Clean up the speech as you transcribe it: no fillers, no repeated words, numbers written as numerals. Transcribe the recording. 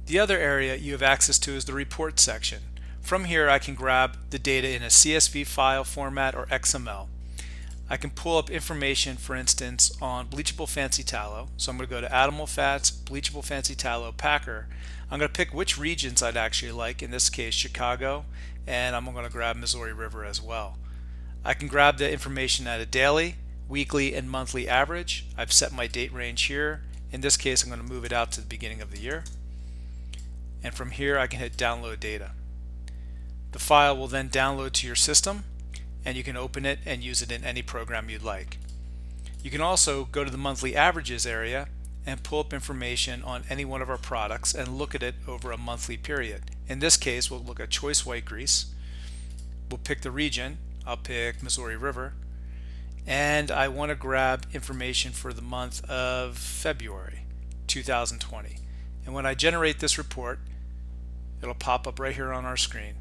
The other area you have access to is the report section. From here I can grab the data in a CSV file format or XML. I can pull up information, for instance, on bleachable fancy tallow. So I'm going to go to animal fats, bleachable fancy tallow packer. I'm going to pick which regions I'd actually like, in this case Chicago, and I'm going to grab Missouri River as well. I can grab the information at a daily, weekly, and monthly average. I've set my date range here. In this case I'm going to move it out to the beginning of the year. And from here I can hit download data. The file will then download to your system, and you can open it and use it in any program you'd like. You can also go to the monthly averages area and pull up information on any one of our products and look at it over a monthly period. In this case we'll look at choice white grease. We'll pick the region. I'll pick Missouri River, and I want to grab information for the month of February 2020. And when I generate this report, it'll pop up right here on our screen.